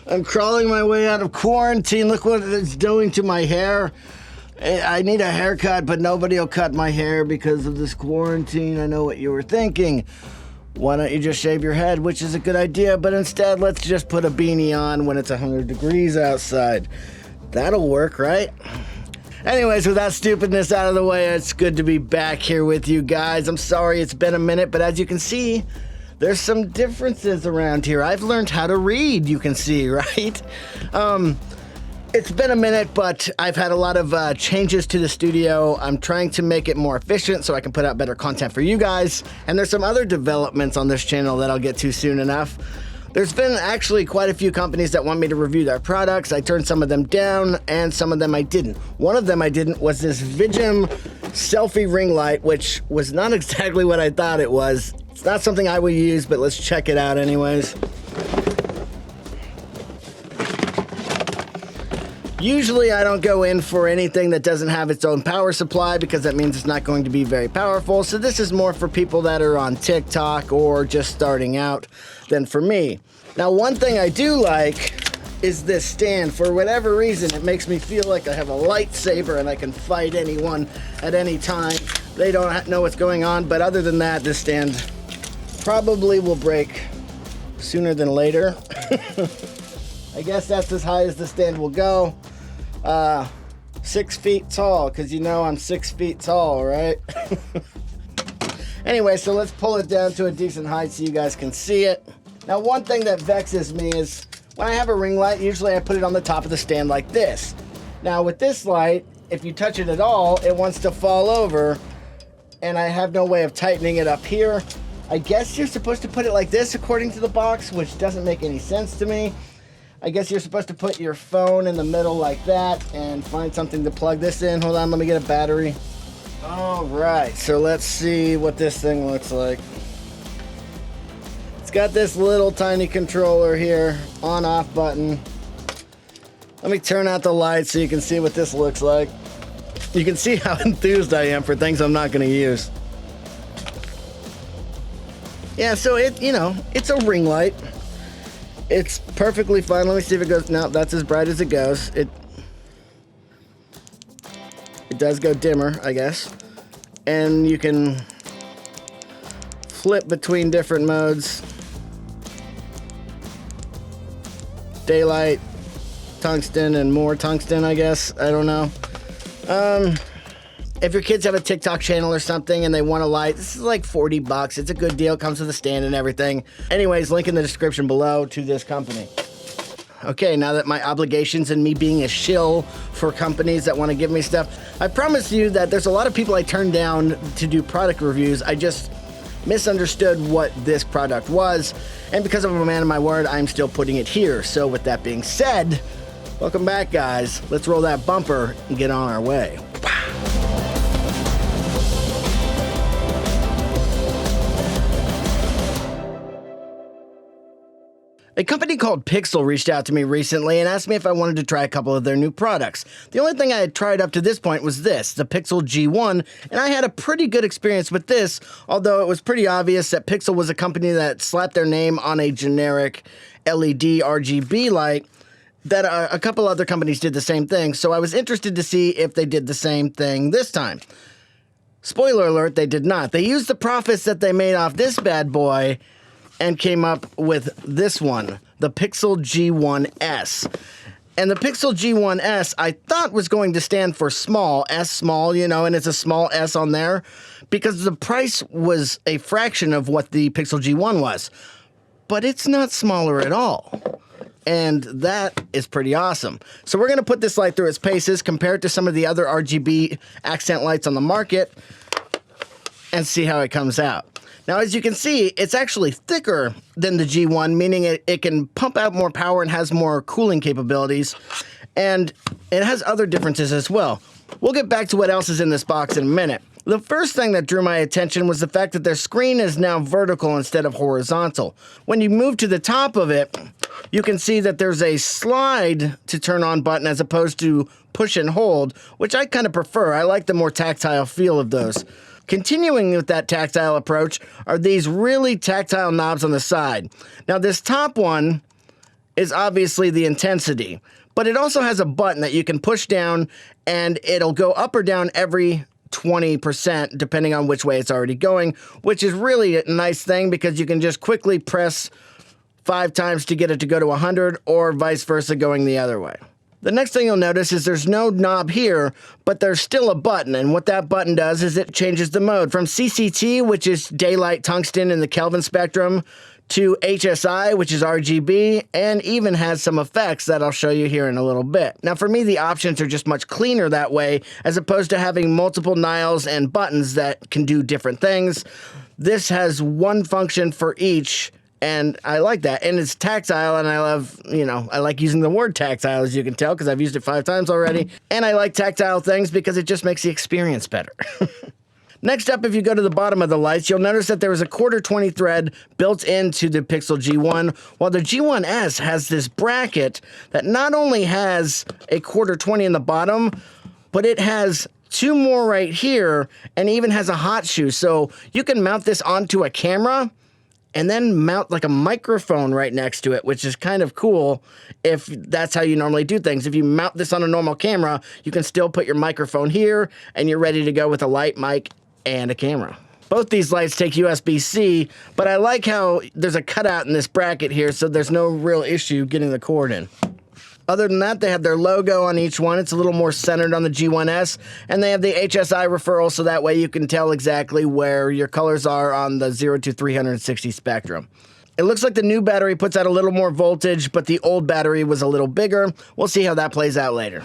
I'm crawling my way out of quarantine. Look what it's doing to my hair. I need a haircut, but nobody will cut my hair because of this quarantine. I know what you were thinking. Why don't you just shave your head, which is a good idea, but instead let's just put a beanie on when it's 100 degrees outside. That'll work, right? Anyways, with that stupidness out of the way, it's good to be back here with you guys. I'm sorry it's been a minute, but as you can see, there's some differences around here. I've learned how to read, you can see, right? It's been a minute, but I've had a lot of changes to the studio. I'm trying to make it more efficient so I can put out better content for you guys. And there's some other developments on this channel that I'll get to soon enough. There's been actually quite a few companies that want me to review their products. I turned some of them down, and some of them I didn't. One of them I didn't was this Vigim selfie ring light, which was not exactly what I thought it was. It's not something I will use, but let's check it out anyways. Usually I don't go in for anything that doesn't have its own power supply because that means it's not going to be very powerful. So this is more for people that are on TikTok or just starting out than for me. Now, one thing I do like is this stand. For whatever reason, it makes me feel like I have a lightsaber and I can fight anyone at any time. They don't know what's going on, but other than that, this stand probably will break sooner than later. I guess that's as high as the stand will go. 6 feet tall, because you know I'm 6 feet tall, right? Anyway, so let's pull it down to a decent height so you guys can see it. Now, one thing that vexes me is when I have a ring light, usually I put it on the top of the stand like this. Now, with this light, if you touch it at all, it wants to fall over, and I have no way of tightening it up here. I guess you're supposed to put it like this according to the box, which doesn't make any sense to me. I guess you're supposed to put your phone in the middle like that and find something to plug this in. Hold on, let me get a battery. All right, so let's see what this thing looks like. It's got this little tiny controller here, on-off button. Let me turn out the light so you can see what this looks like. You can see how enthused I am for things I'm not going to use. Yeah, so it's a ring light. It's perfectly fine. Let me see if it goes. No, that's as bright as it goes. It does go dimmer, I guess. And you can flip between different modes. Daylight, tungsten, and more tungsten, I guess. I don't know. If your kids have a TikTok channel or something and they want a light, this is like 40 bucks. It's a good deal. Comes with a stand and everything. Anyways, link in the description below to this company. Okay, now that my obligations and me being a shill for companies that want to give me stuff, I promise you that there's a lot of people I turned down to do product reviews. I just misunderstood what this product was. And because I'm a man of my word, I'm still putting it here. So with that being said, welcome back, guys. Let's roll that bumper and get on our way. A company called Pixel reached out to me recently and asked me if I wanted to try a couple of their new products. The only thing I had tried up to this point was this, the Pixel G1, and I had a pretty good experience with this, although it was pretty obvious that Pixel was a company that slapped their name on a generic LED RGB light, that a couple other companies did the same thing, so I was interested to see if they did the same thing this time. Spoiler alert, they did not. They used the profits that they made off this bad boy and came up with this one, the Pixel G1s. And the Pixel G1s I thought was going to stand for small, S small, and it's a small S on there, because the price was a fraction of what the Pixel G1 was. But it's not smaller at all. And that is pretty awesome. So we're going to put this light through its paces, compare it to some of the other RGB accent lights on the market, and see how it comes out. Now, as you can see, it's actually thicker than the G1, meaning it can pump out more power and has more cooling capabilities. And it has other differences as well. We'll get back to what else is in this box in a minute. The first thing that drew my attention was the fact that their screen is now vertical instead of horizontal. When you move to the top of it, you can see that there's a slide to turn on button as opposed to push and hold, which I kind of prefer. I like the more tactile feel of those. Continuing with that tactile approach are these really tactile knobs on the side. Now, this top one is obviously the intensity, but it also has a button that you can push down and it'll go up or down every 20% depending on which way it's already going, which is really a nice thing because you can just quickly press 5 times to get it to go to 100 or vice versa going the other way. The next thing you'll notice is there's no knob here, but there's still a button, and what that button does is it changes the mode from CCT, which is daylight, tungsten, in the Kelvin spectrum, to HSI, which is RGB, and even has some effects that I'll show you here in a little bit. Now for me, the options are just much cleaner that way, as opposed to having multiple dials and buttons that can do different things. This has one function for each, and I like that. And it's tactile, and I love, I like using the word tactile, as you can tell, because I've used it 5 times already. And I like tactile things because it just makes the experience better. Next up, if you go to the bottom of the lights, you'll notice that there is a 1/4-20 thread built into the Pixel G1, while the G1s has this bracket that not only has a 1/4-20 in the bottom, but it has 2 more right here, and even has a hot shoe. So you can mount this onto a camera, and then mount like a microphone right next to it, which is kind of cool if that's how you normally do things. If you mount this on a normal camera, you can still put your microphone here, and you're ready to go with a light, mic, and a camera. Both these lights take USB-C, but I like how there's a cutout in this bracket here, so there's no real issue getting the cord in. Other than that, they have their logo on each one. It's a little more centered on the G1s, and they have the HSI referral, so that way you can tell exactly where your colors are on the 0 to 360 spectrum. It looks like the new battery puts out a little more voltage, but the old battery was a little bigger. We'll see how that plays out later.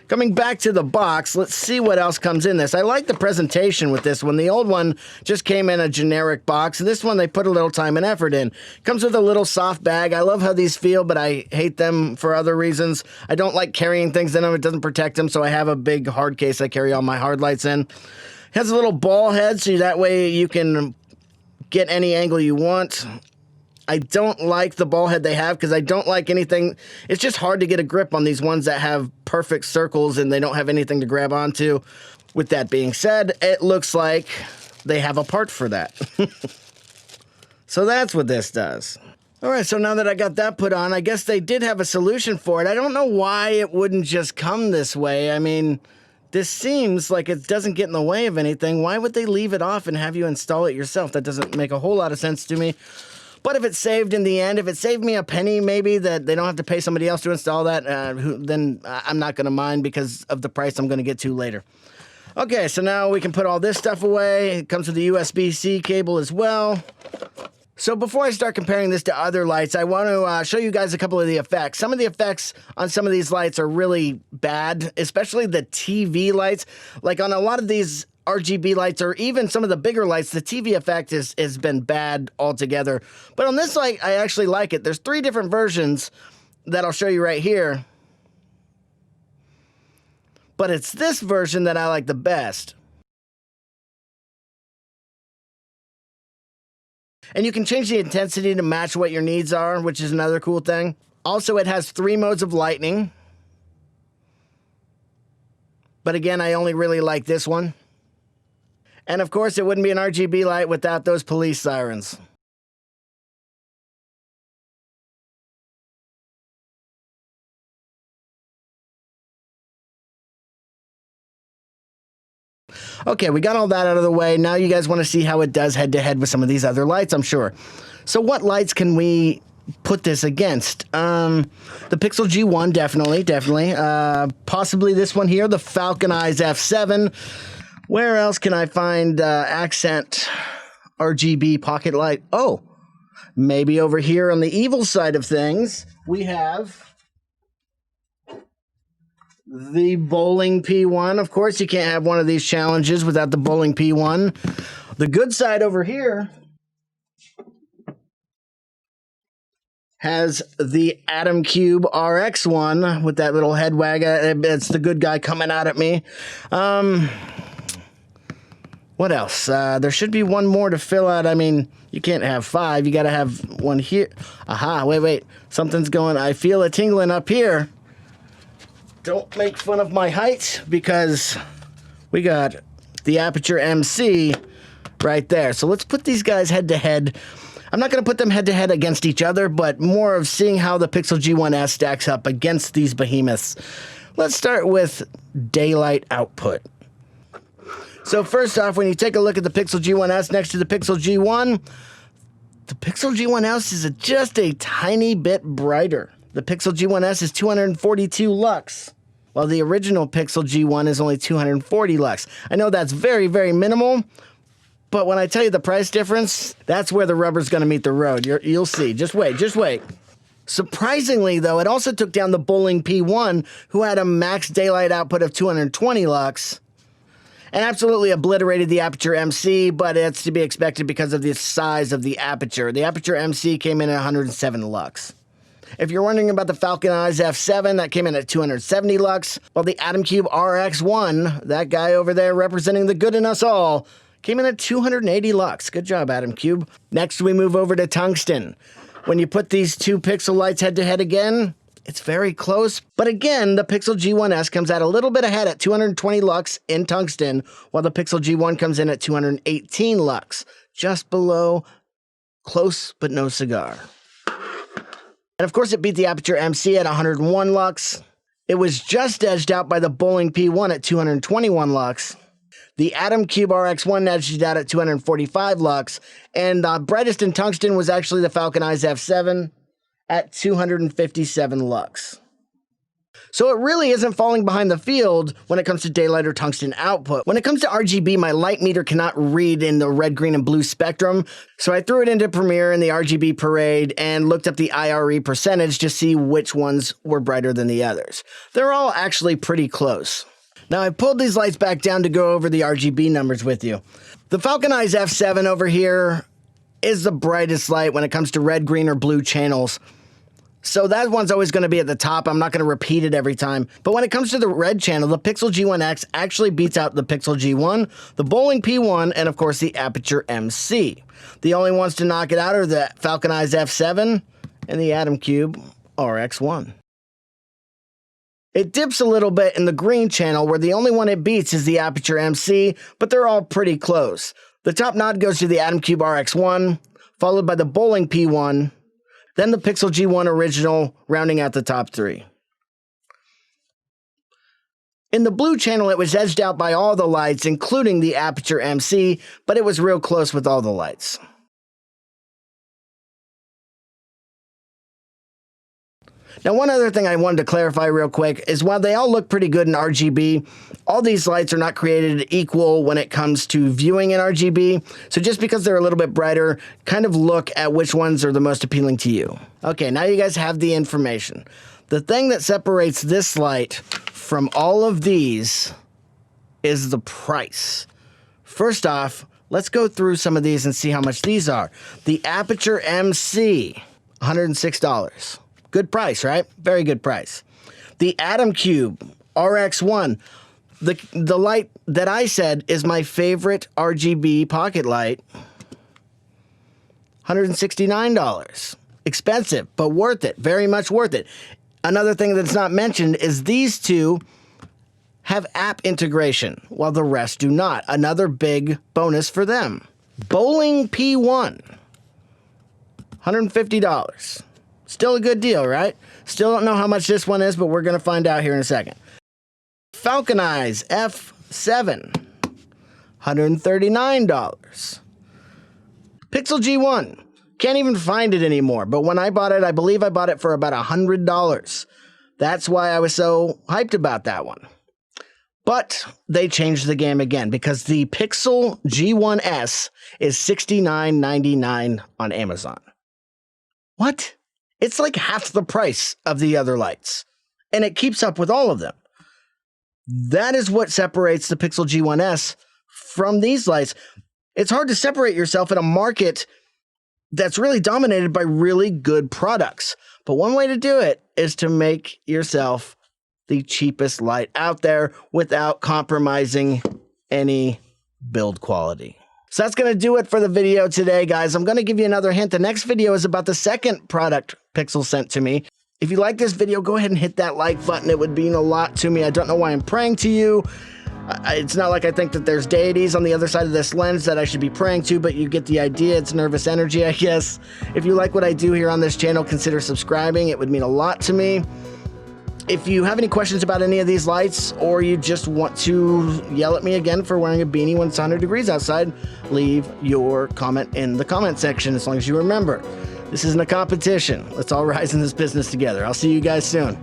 Coming back to the box, let's see what else comes in this. I like the presentation with this one. The old one just came in a generic box. This one they put a little time and effort in. Comes with a little soft bag. I love how these feel, but I hate them for other reasons. I don't like carrying things in them. It doesn't protect them, so I have a big hard case I carry all my hard lights in. It has a little ball head, so that way you can get any angle you want. I don't like the ball head they have because I don't like anything. It's just hard to get a grip on these ones that have perfect circles and they don't have anything to grab onto. With that being said, it looks like they have a part for that. So that's what this does. All right, so now that I got that put on, I guess they did have a solution for it. I don't know why it wouldn't just come this way. I mean, this seems like it doesn't get in the way of anything. Why would they leave it off and have you install it yourself? That doesn't make a whole lot of sense to me. But if it saved in the end, if it saved me a penny maybe that they don't have to pay somebody else to install that, then I'm not going to mind because of the price I'm going to get to later. Okay, so now we can put all this stuff away. It comes with a USB-C cable as well. So before I start comparing this to other lights, I want to show you guys a couple of the effects. Some of the effects on some of these lights are really bad, especially the TV lights. Like on a lot of these RGB lights or even some of the bigger lights, the TV effect has been bad altogether. But on this light, I actually like it. There's 3 different versions that I'll show you right here. But it's this version that I like the best. And you can change the intensity to match what your needs are, which is another cool thing. Also, it has 3 modes of lighting. But again, I only really like this one. And of course, it wouldn't be an RGB light without those police sirens. Okay, we got all that out of the way. Now you guys want to see how it does head-to-head with some of these other lights, I'm sure. So what lights can we put this against? The Pixel G1, definitely. Possibly this one here, the Falconeyes F7. Where else can I find accent RGB pocket light? Oh, maybe over here on the evil side of things, we have the Boling P1. Of course, you can't have one of these challenges without the Boling P1. The good side over here has the Atomcube RX1 with that little head wag. It's the good guy coming out at me. What else? There should be one more to fill out. I mean, you can't have 5. You got to have one here. Aha, wait. Something's going. I feel a tingling up here. Don't make fun of my height because we got the Aputure MC right there. So let's put these guys head to head. I'm not going to put them head to head against each other, but more of seeing how the Pixel G1s stacks up against these behemoths. Let's start with daylight output. So first off, when you take a look at the Pixel G1s next to the Pixel G1, the Pixel G1s is just a tiny bit brighter. The Pixel G1s is 242 lux, while the original Pixel G1 is only 240 lux. I know that's very, very minimal, but when I tell you the price difference, that's where the rubber's going to meet the road. You'll see. Just wait, just wait. Surprisingly, though, it also took down the Boling P1, who had a max daylight output of 220 lux, and absolutely obliterated the Aputure MC, but it's to be expected because of the size of the aperture. The Aputure MC came in at 107 lux. If you're wondering about the Falconeyes F7, that came in at 270 lux, while the Atomcube RX1, that guy over there representing the good in us all, came in at 280 lux. Good job, Atomcube. Next, we move over to tungsten. When you put these two Pixel lights head-to-head again, it's very close. But again, the Pixel G1s comes out a little bit ahead at 220 lux in tungsten, while the Pixel G1 comes in at 218 lux. Just below, close but no cigar. And of course, it beat the Aputure MC at 101 lux. It was just edged out by the Boling P1 at 221 lux. The Atomcube RX1 edged it out at 245 lux, and the brightest in tungsten was actually the Falconeyes F7 at 257 lux. So it really isn't falling behind the field when it comes to daylight or tungsten output. When it comes to RGB, my light meter cannot read in the red, green, and blue spectrum, so I threw it into Premiere in the RGB parade and looked up the IRE percentage to see which ones were brighter than the others. They're all actually pretty close. Now, I pulled these lights back down to go over the RGB numbers with you. The Falconeyes F7 over here is the brightest light when it comes to red, green, or blue channels. So that one's always going to be at the top. I'm not going to repeat it every time. But when it comes to the red channel, the Pixel G1X actually beats out the Pixel G1, the Boling P1, and of course the Aputure MC. The only ones to knock it out are the Falconeyes F7 and the Atomcube RX1. It dips a little bit in the green channel, where the only one it beats is the Aputure MC, but they're all pretty close. The top nod goes to the Atomcube RX1, followed by the Boling P1, then the Pixel G1 original, rounding out the top three. In the blue channel, it was edged out by all the lights, including the Aputure MC, but it was real close with all the lights. Now, one other thing I wanted to clarify real quick is while they all look pretty good in RGB, all these lights are not created equal when it comes to viewing in RGB. So just because they're a little bit brighter, kind of look at which ones are the most appealing to you. Okay, now you guys have the information. The thing that separates this light from all of these is the price. First off, let's go through some of these and see how much these are. The Aputure MC, $106. Good price, right? Very good price. The Atomcube RX1, the light that I said is my favorite RGB pocket light, $169. Expensive, but worth it. Very much worth it. Another thing that's not mentioned is these two have app integration, while the rest do not. Another big bonus for them. Boling P1, $150. Still a good deal, right? Still don't know how much this one is, but we're going to find out here in a second. Falconeyes F7, $139. Pixel G1, can't even find it anymore, but when I bought it, I believe I bought it for about $100. That's why I was so hyped about that one. But they changed the game again, because the Pixel G1s is $69.99 on Amazon. What? It's like half the price of the other lights, and it keeps up with all of them. That is what separates the Pixel G1s from these lights. It's hard to separate yourself in a market that's really dominated by really good products. But one way to do it is to make yourself the cheapest light out there without compromising any build quality. So that's going to do it for the video today, guys. I'm going to give you another hint. The next video is about the second product Pixel sent to me. If you like this video, go ahead and hit that like button. It would mean a lot to me. I don't know why I'm praying to you, It's not like I think that there's deities on the other side of this lens that I should be praying to, but you get the idea. It's nervous energy, I guess. If you like what I do here on this channel, consider subscribing. It would mean a lot to me. If you have any questions about any of these lights, or you just want to yell at me again for wearing a beanie when it's 100 degrees outside, leave your comment in the comment section, as long as you remember. This isn't a competition. Let's all rise in this business together. I'll see you guys soon.